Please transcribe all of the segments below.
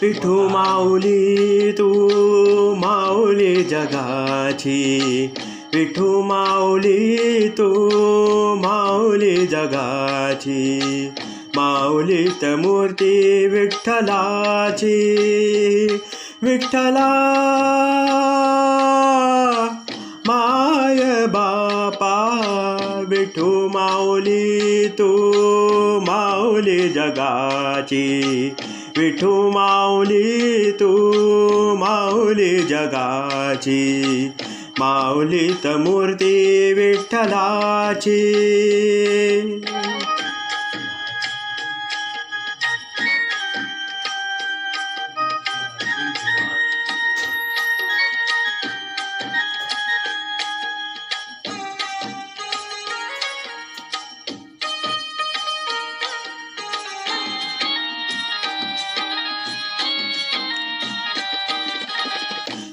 विठू माऊली तू माऊली जगाची, विठू माऊली तू माऊली जगाची, माऊलीत मूर्ती विठ्ठलाची, विठ्ठला माय बापा, विठू माऊली तू माऊली जगाची, विठू माऊली तू माऊली जगाची, माऊलीत मूर्ती विठ्ठलाची.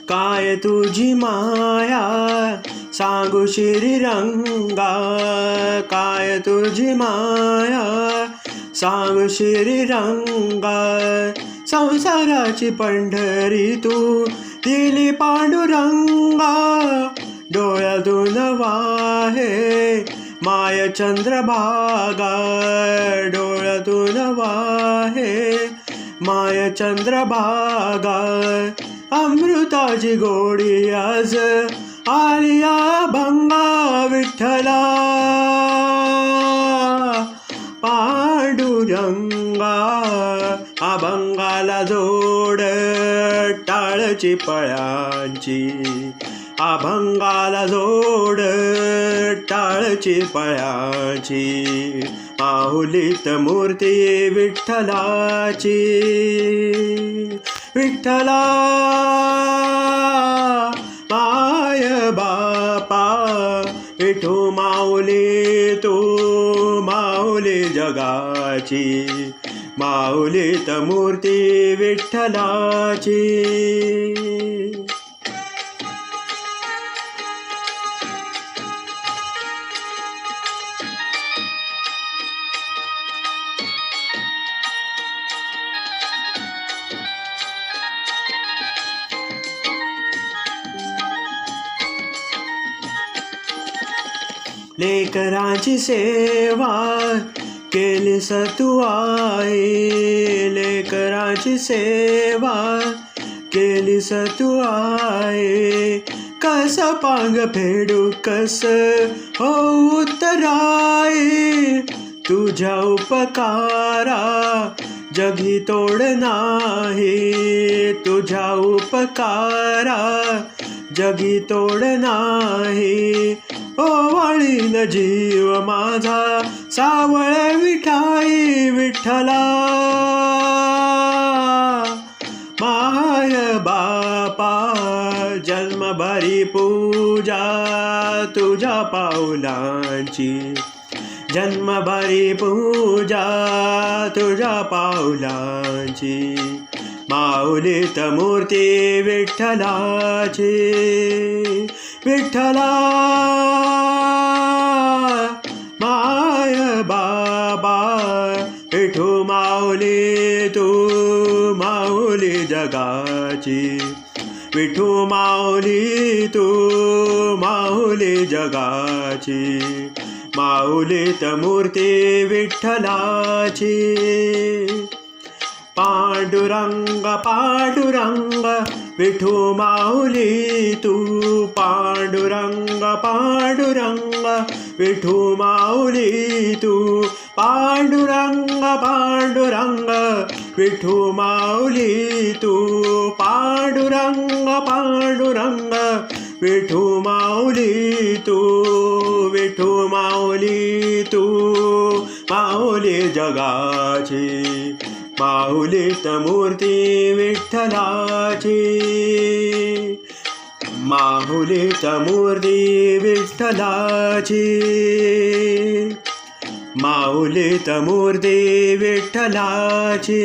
काय तुझी माया सांगू श्रीरंगा, काय तुझी माया सांगू श्रीरंगा, संसाराची पंढरी तू दिली पांडुरंगा, डोळ्यातून वाहे माय चंद्रभागा, डोळ्यातून वाहे माय चंद्रभागा, अमृताची गोडी आज आलिया भंगा, विठ्ठला पांडुरंगा, अभंगाला जोड टाळची पळ्यांची, अभंगाला जोड टाळची पळ्यांची, माऊलीत मूर्ती विठ्ठलाची, विठ्ठला माय बापा, विठू माऊली तू माऊली जगाची, माऊलीत मूर्ती विठ्ठलाची. लेकरांची सेवा केलीस तू आई, लेकरांची सेवा केलीस तू आई, कस पांग फेडू कस हो उत्तराई, तुझ्या उपकारा जगी तोड नाही, तुझ्या उपकारा जगी तोड नाही, ओवाळीन जीव माझा सावळ विठाई, विठ्ठला माय बापा, जन्मभरी पूजा तुझ्या पाऊलांची, जन्मभरी पूजा तुझ्या पाऊलांची, माऊलीत मूर्ती विठ्ठलाची, विठ्ठला माय बाबा, विठू माऊली तू माऊली जगाची, विठू माऊली तू माऊली जगाची, माऊलीत मूर्ती विठ्ठलाची, पांडुरंग पांडुरंग विठू माऊली तू, पांडुरंग पांडुरंग विठू माऊली तू, पांडुरंग पांडुरंग विठू माऊली तू, पांडुरंग पांडुरंग विठू माऊली तू, विठू माऊली तू माऊली जगाची, माऊलीत मूर्ती विठ्ठलाची, माऊलीत मूर्ती विठ्ठलाची, माऊलीत मूर्ती विठ्ठलाची.